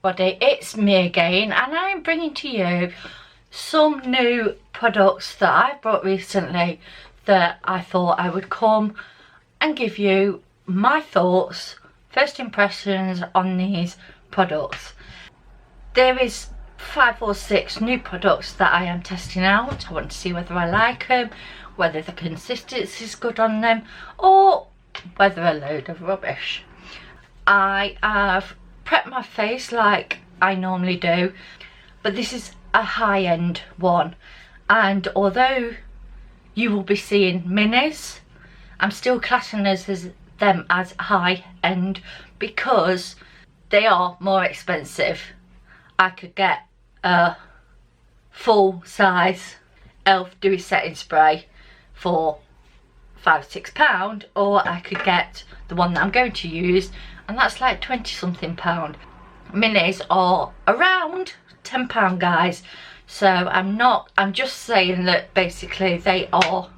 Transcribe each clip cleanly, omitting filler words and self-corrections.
Everybody, it's me again, and I'm bringing to you some new products that I bought recently that I thought I would come and give you my thoughts, first impressions on these products. There is 5 or 6 new products that I am testing out. I want to see whether I like them, whether the consistency is good on them, or whether a load of rubbish. I have prepped my face like I normally do, but this is a high-end one, and although you will be seeing minis, I'm still classing them as high-end because they are more expensive. I could get a full-size e.l.f. dewy setting spray for £5–6, or I could get the one that I'm going to use, and that's like 20-something pound. Minis are around £10, guys, so I'm just saying that basically they are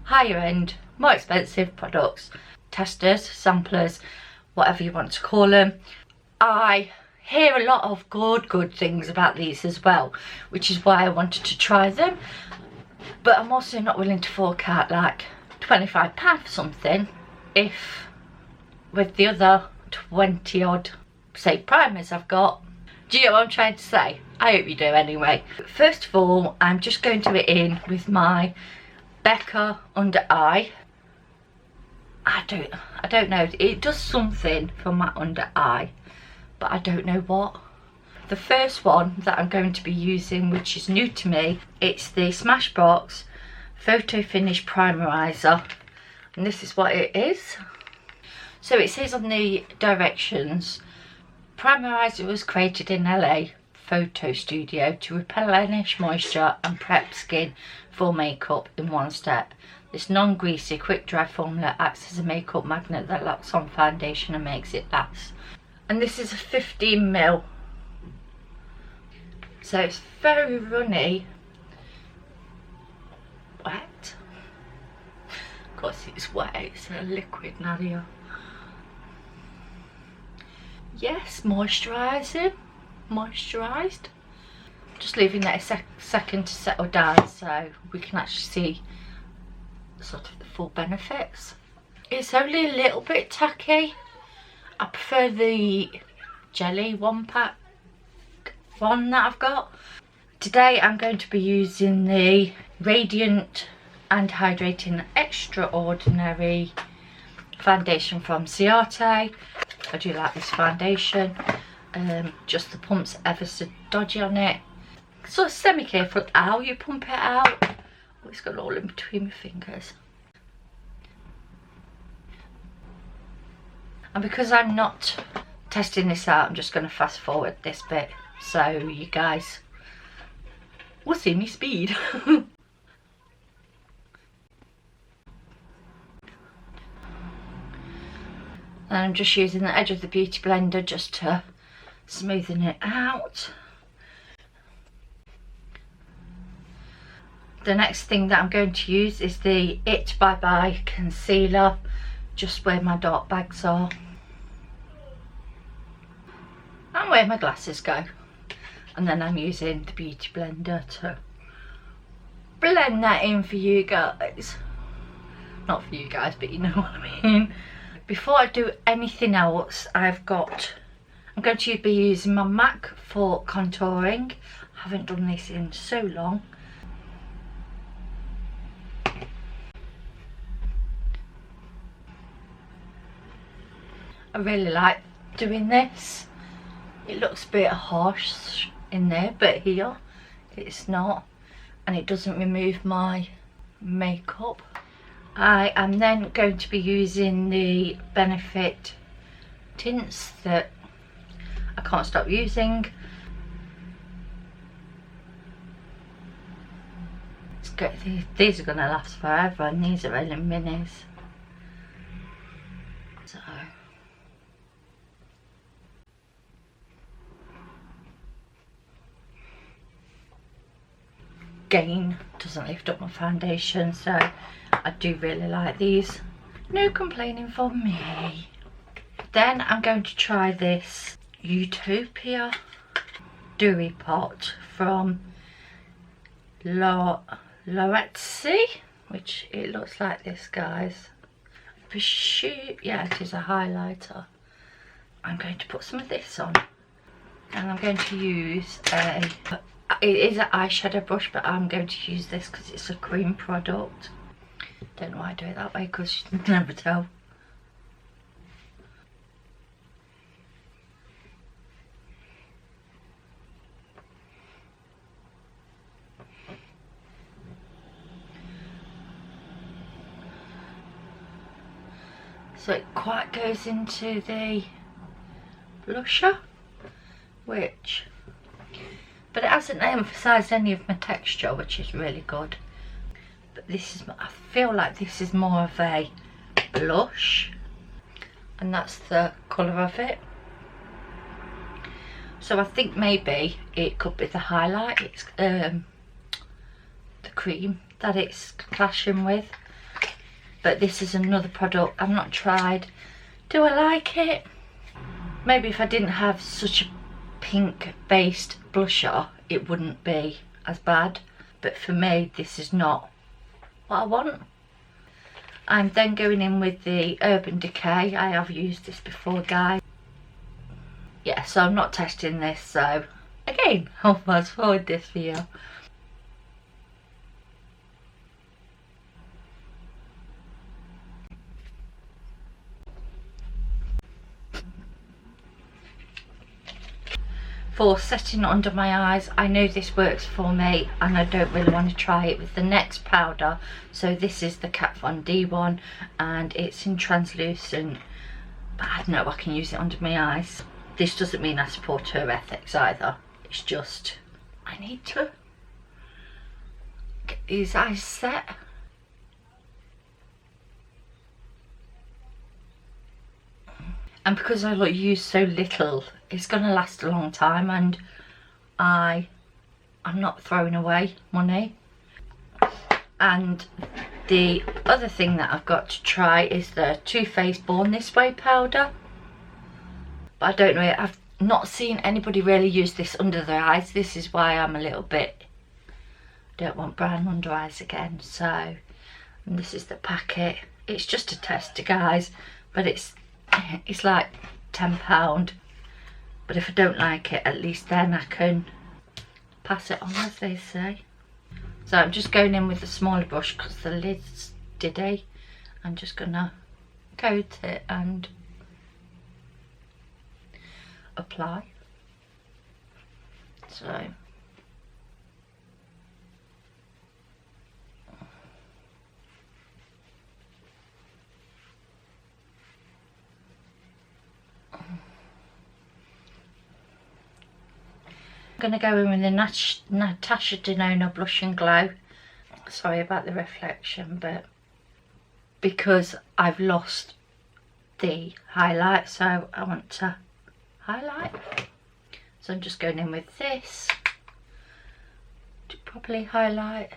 higher end, more expensive products. Testers, samplers, whatever you want to call them. I hear a lot of good things about these as well, which is why I wanted to try them, but I'm also not willing to fork out like £25 for something if with the other 20 odd say primers I've got. Do you know what I'm trying to say? I hope you do anyway. First of all, I'm just going to be in with my BECCA under eye. I don't know, it does something for my under eye, but I don't know what. The first one that I'm going to be using, which is new to me, it's the Smashbox Photo Finish Primerizer, and this is what it is. So it says on the directions, primerizer was created in LA photo studio to replenish moisture and prep skin for makeup in one step. This non-greasy quick dry formula acts as a makeup magnet that locks on foundation and makes it last. And this is a 15ml, so it's very runny, wet. Of course it's wet, it's a liquid, Nadia. Yes, moisturising, moisturised. Just leaving that a second to settle down so we can actually see sort of the full benefits. It's only a little bit tacky. I prefer the jelly 1-pack one that I've got. Today I'm going to be using the Radiant and Hydrating Extraordinary foundation from CIATE. I do like this foundation. Just the pump's ever so dodgy on it. So semi careful how you pump it out. Oh, it's got all in between my fingers. And because I'm not testing this out, I'm just going to fast forward this bit so you guys will see me speed. And I'm just using the edge of the beauty blender just to smoothen it out. The next thing that I'm going to use is the It Bye Bye concealer, just where my dark bags are and where my glasses go. And then I'm using the beauty blender to blend that in for you guys. Not for you guys, but you know what I mean. Before I do anything else, I'm going to be using my MAC for contouring. I haven't done this in so long. I really like doing this. It looks a bit harsh in there, but here it's not, and it doesn't remove my makeup. I am then going to be using the BENIFIT tints that I can't stop using. It's good. These are going to last forever, and these are only minis. So again, doesn't lift up my foundation, so I do really like these. No complaining from me. Then I'm going to try this Utopia Dewy Pot from LARITZY, which it looks like this, guys. Yeah, it is a highlighter. I'm going to put some of this on, and I'm going to use it is an eyeshadow brush, but I'm going to use this because it's a cream product. Don't know why I do it that way, because you can never tell. So it quite goes into the blusher, but it hasn't emphasised any of my texture, which is really good. But this is, I feel like this is more of a blush, and that's the colour of it. So I think maybe it could be the highlight, it's the cream that it's clashing with. But this is another product I've not tried. Do I like it? Maybe if I didn't have such a pink based blusher, it wouldn't be as bad. But for me, this is not what I want. I'm then going in with the Urban Decay. I have used this before, guys. Yeah, so I'm not testing this, so again, I'll fast forward this video. For setting under my eyes, I know this works for me, and I don't really want to try it with the next powder. So this is the Kat Von D one, and it's in translucent, but I know I can use it under my eyes. This doesn't mean I support her ethics either. It's just I need to get these eyes set. And because I use so little, it's going to last a long time, and I'm not throwing away money. And the other thing that I've got to try is the Too Faced Born This Way powder. But I don't know, I've not seen anybody really use this under their eyes. This is why I'm a little bit, don't want brown under eyes again. So, and this is the packet. It's just a tester, guys, but it's like £10. But if I don't like it, at least then I can pass it on, as they say. So I'm just going in with the smaller brush because the lid's diddy. I'm just gonna coat it and apply. So I'm going to go in with the Natasha Denona Blush and Glow. Sorry about the reflection, but because I've lost the highlight, so I want to highlight. So I'm just going in with this to properly highlight.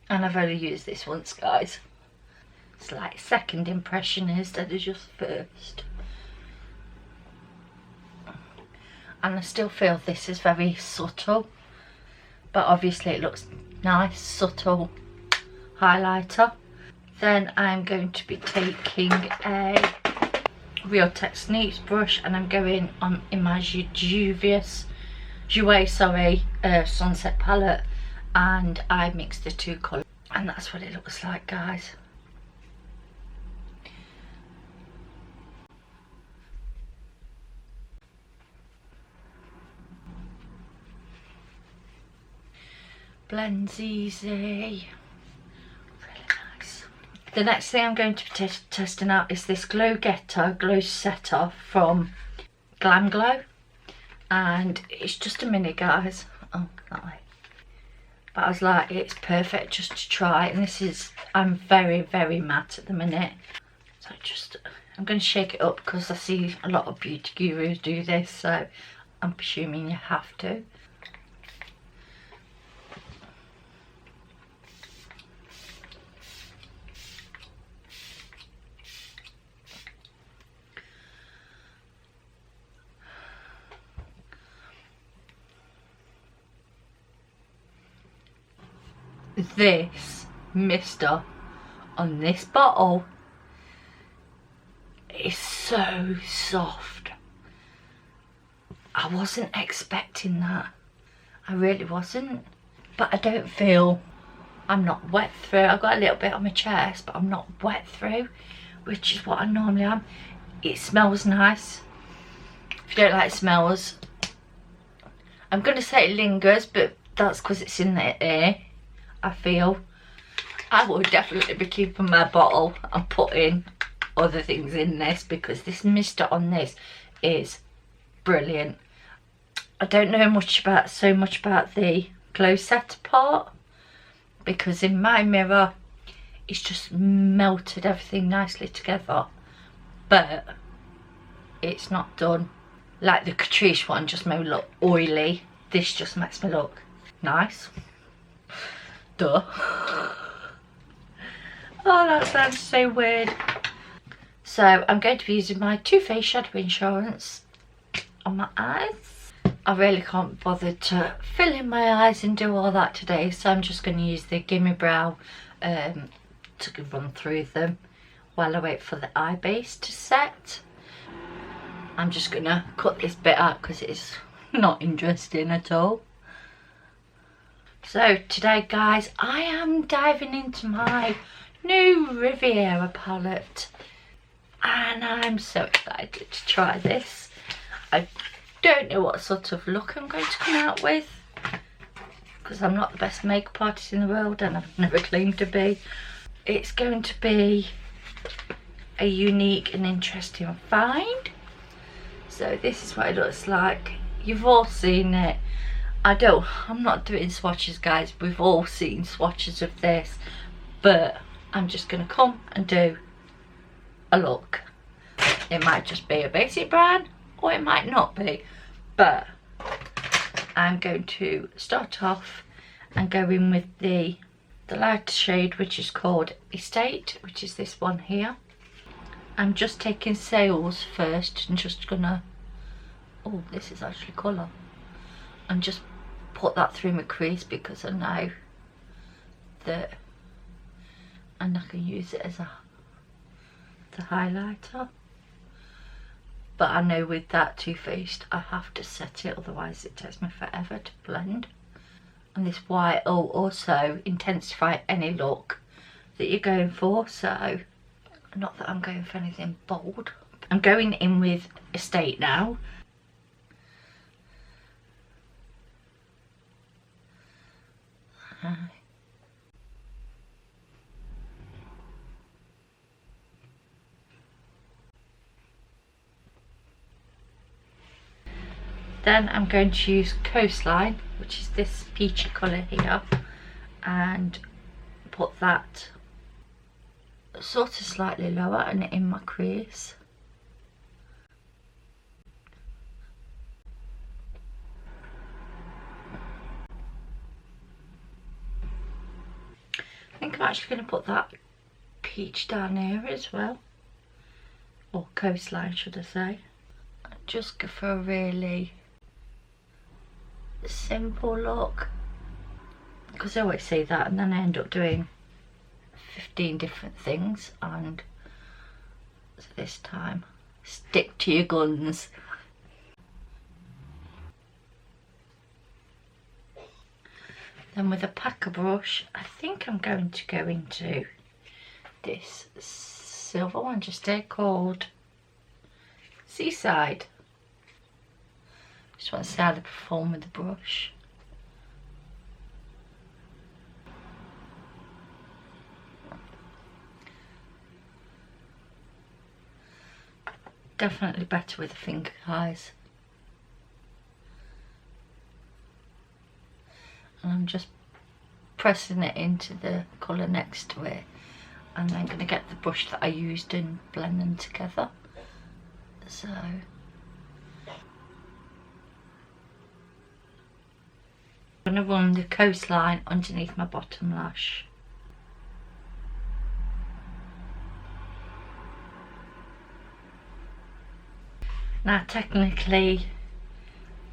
And I've only used this once, guys. It's like second impression instead of just first. And I still feel this is very subtle, but obviously it looks nice, subtle highlighter. Then I'm going to be taking a Real Techniques brush, and I'm going on in my JOUER Sunset palette, and I mixed the two colours, and that's what it looks like, guys. Blends easy, really nice. The next thing I'm going to be testing out is this Glow Setter from GLAM, and it's just a mini, guys. Oh, that way. But I was like, it's perfect just to try, and this is, I'm very matte at the minute. So I'm going to shake it up because I see a lot of beauty gurus do this, so I'm presuming you have to. this mister on this bottle is so soft. I wasn't expecting that. I really wasn't. But I don't feel, I'm not wet through. I've got a little bit on my chest, but I'm not wet through, which is what I normally am. It smells nice. If you don't like smells, I'm going to say it lingers, but that's because it's in the air, I feel. I will definitely be keeping my bottle and putting other things in this, because this mister on this is brilliant. I don't know so much about the glow setter part, because in my mirror it's just melted everything nicely together, but it's not done. Like the Catrice one just made me look oily. This just makes me look nice. Duh. Oh, that sounds so weird. So I'm going to be using my Too Faced Shadow Insurance on my eyes. I really can't bother to fill in my eyes and do all that today, so I'm just going to use the Gimme Brow to run through them while I wait for the eye base to set. I'm just going to cut this bit out because it's not interesting at all. So today, guys, I am diving into my new Riviera palette, and I'm so excited to try this. I don't know what sort of look I'm going to come out with, because I'm not the best makeup artist in the world, and I've never claimed to be. It's going to be a unique and interesting find. So this is what it looks like. You've all seen it. I'm not doing swatches, guys. We've all seen swatches of this, but I'm just going to come and do a look. It might just be a basic brand, or it might not be, but I'm going to start off and go in with the lighter shade, which is called Estate, which is this one here. I'm just taking Sales first and just gonna, oh, this is actually colour, and just put that through my crease, because I know that, and I can use it as the highlighter. But I know with that Too Faced I have to set it, otherwise it takes me forever to blend. And this white will also intensify any look that you're going for, so not that I'm going for anything bold. I'm going in with Estate now. Then I'm going to use Coastline, which is this peachy colour here, and put that sort of slightly lower and in my crease. I think I'm actually going to put that peach down here as well, or Coastline should I say. Just go for a really simple look, because I always say that and then I end up doing 15 different things, and so this time stick to your guns. Then with a packer brush, I think I'm going to go into this silver one just here called Seaside. Just want to see how they perform with the brush. Definitely better with the finger guys. And I'm just pressing it into the colour next to it, and then I'm going to get the brush that I used and blend them together. So I'm going to run the Coastline underneath my bottom lash. Now technically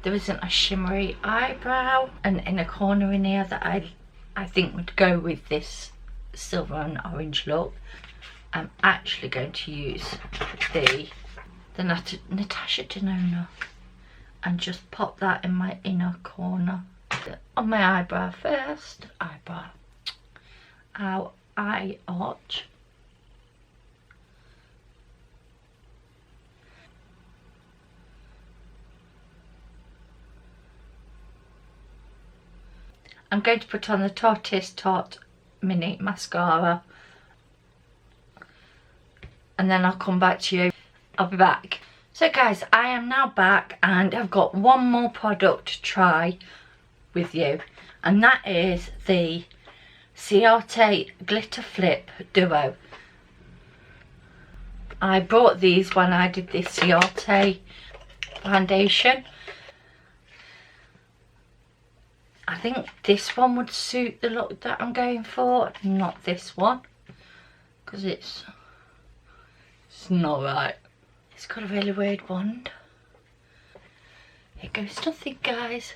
there isn't a shimmery eyebrow and in a corner in here that I I think would go with this silver and orange look. I'm actually going to use the Natasha DENONA and just pop that in my inner corner. On my eyebrow first. Eyebrow. Our eye arch. I'm going to put on the TARTEST Tarte Mini Mascara, and then I'll come back to you. I'll be back. So guys, I am now back and I've got one more product to try with you, and that is the CIATE Glitter Flip Duo. I bought these when I did this CIATE foundation. I think this one would suit the look that I'm going for, not this one, because it's not right. It's got a really weird wand. It goes nothing, guys.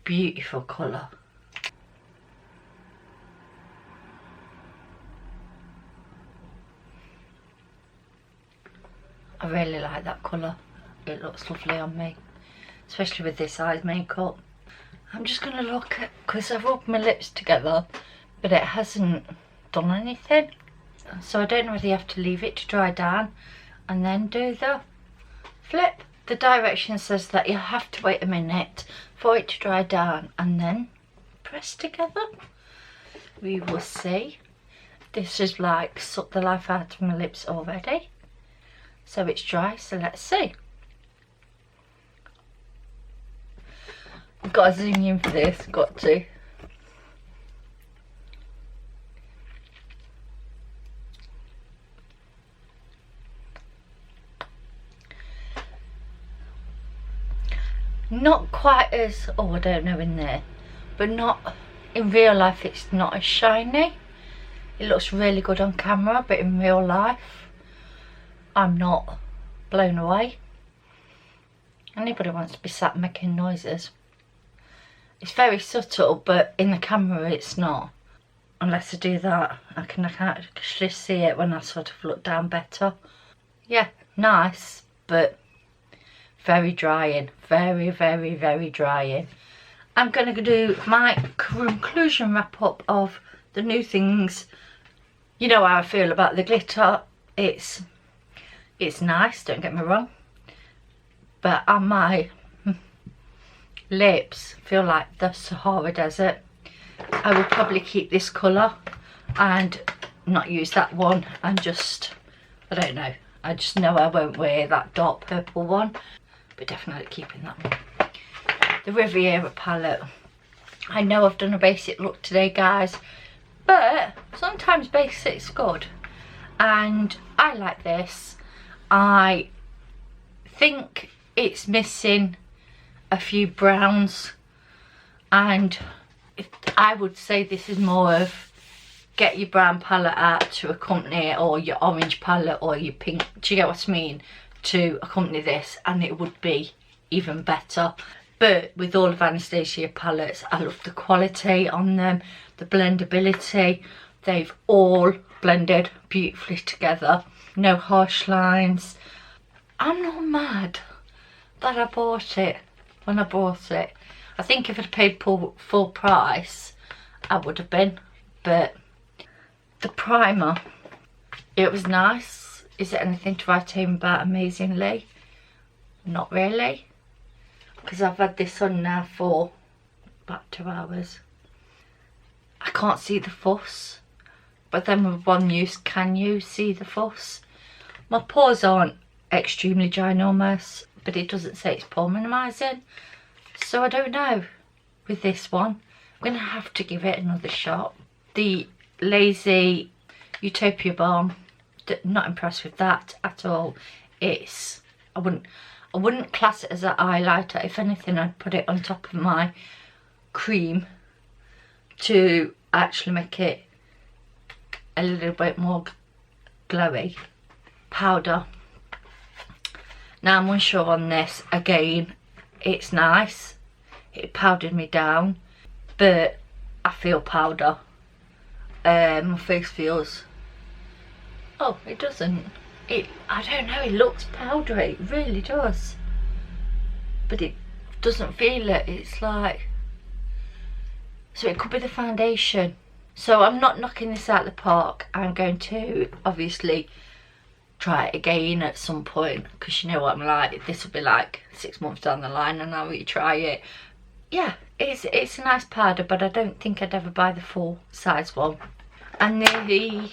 Beautiful colour. I really like that colour. It looks lovely on me, especially with this eyes makeup. I'm just going to look at, because I've rubbed my lips together, but it hasn't done anything. So I don't know whether you have to leave it to dry down and then do the flip. The direction says that you have to wait a minute for it to dry down and then press together. We will see. This is like sucked the life out of my lips already. So it's dry, so let's see. I've got to zoom in for this, got to. Not quite as, oh I don't know in there, but not, in real life it's not as shiny. It looks really good on camera, but in real life I'm not blown away. Anybody wants to be sat making noises. It's very subtle, but in the camera it's not. Unless I do that, I can't actually see it when I sort of look down better. Yeah, nice, but very drying. Very, very, very drying. I'm going to do my conclusion wrap up of the new things. You know how I feel about the glitter. It's nice, don't get me wrong, but on my lips feel like the Sahara Desert. I will probably keep this colour and not use that one, and just, I don't know, I just know I won't wear that dark purple one, but definitely keeping that one. The Riviera palette. I know I've done a basic look today, guys, but sometimes basic's good, and I like this. I think it's missing a few browns, and I would say this is more of get your brown palette out to accompany it, or your orange palette, or your pink, do you get what I mean, to accompany this, and it would be even better. But with all of Anastasia palettes, I love the quality on them, the blendability. They've all blended beautifully together. No harsh lines. I'm not mad that I bought it when I bought it. I think if I'd paid full price, I would have been. But the primer, it was nice. Is it anything to write home about amazingly? Not really, because I've had this on now for about 2 hours. I can't see the fuss, but then with one use, can you see the fuss? My pores aren't extremely ginormous, but it doesn't say it's pore minimising, so I don't know with this one. I'm going to have to give it another shot. The Lazy Utopia Balm, not impressed with that at all. It's, I wouldn't class it as an highlighter. If anything, I'd put it on top of my cream to actually make it a little bit more glowy. Powder, Now I'm unsure on this. Again, it's nice. It powdered me down, but I feel powder. My face feels... Oh, it doesn't. I don't know, it looks powdery. It really does. But it doesn't feel it. It's like... So it could be the foundation. So I'm not knocking this out of the park. I'm going to obviously try it again at some point, because you know what I'm like. This will be like 6 months down the line and I'll retry it. Yeah, it's a nice powder, but I don't think I'd ever buy the full size one. And the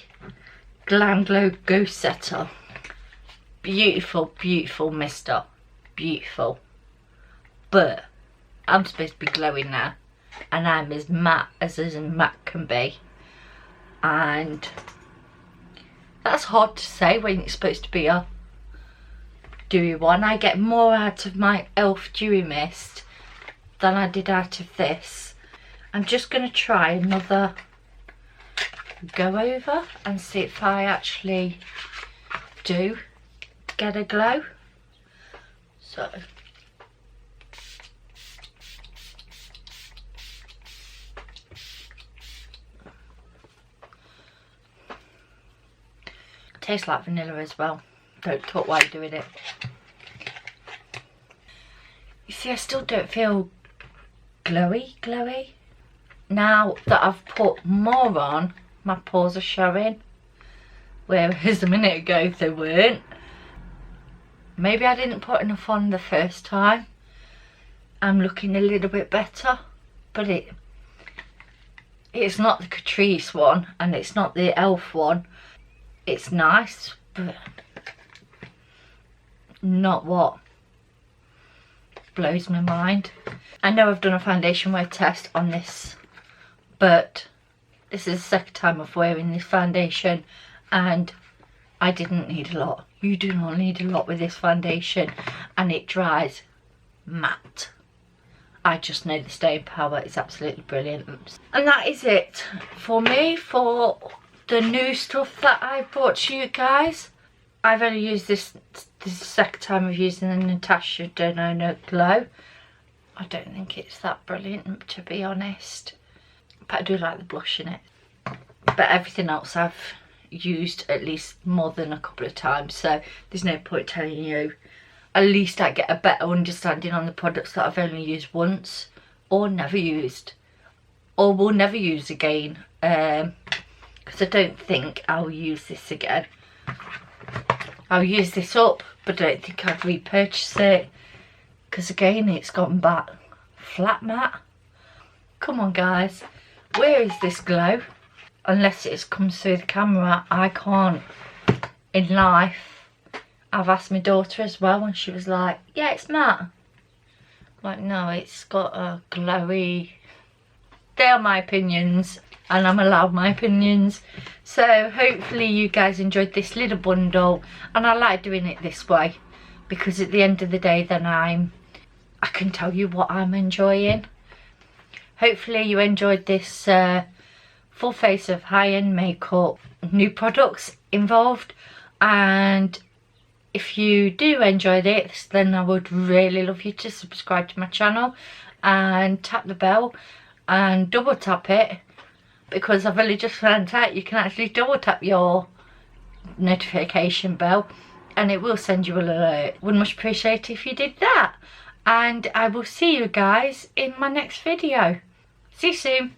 Glam Glow Ghost Setter. Beautiful, beautiful mister. Beautiful. But I'm supposed to be glowing now, and I'm as matte as matte can be. And that's hard to say when it's supposed to be a dewy one. I get more out of my e.l.f. Dewy Mist than I did out of this. I'm just going to try another go over and see if I actually do get a glow. So tastes like vanilla as well. Don't talk while you're doing it. You see, I still don't feel glowy. Now that I've put more on, my pores are showing, whereas a minute ago they weren't. Maybe I didn't put enough on the first time. I'm looking a little bit better, but it's not the Catrice one and it's not the e.l.f. one. It's nice, but not what blows my mind. I know I've done a foundation wear test on this, but this is the second time of wearing this foundation and I didn't need a lot. You do not need a lot with this foundation, and it dries matte. I just know the staying power is absolutely brilliant. And that is it for me for the new stuff that I brought to you guys. I've only used this is the second time of using the NATASHA DENONA Glow. I don't think it's that brilliant, to be honest, but I do like the blush in it. But everything else I've used at least more than a couple of times, so there's no point telling you. At least I get a better understanding on the products that I've only used once or never used or will never use again, because I don't think I'll use this again. I'll use this up, but I don't think I'd repurchase it, because again it's gone back flat matte. Come on guys, where is this glow? Unless it comes through the camera, I can't. In life, I've asked my daughter as well and she was like, yeah, it's matte. I'm like, no, it's got a glowy... They are my opinions and I'm allowed my opinions. So hopefully you guys enjoyed this little bundle, and I like doing it this way because at the end of the day then I can tell you what I'm enjoying. Hopefully you enjoyed this full face of high-end makeup, new products involved, and if you do enjoy this, then I would really love you to subscribe to my channel and tap the bell and double tap it, because I've only just found out you can actually double tap your notification bell and it will send you an alert. Would much appreciate if you did that, and I will see you guys in my next video. See you soon.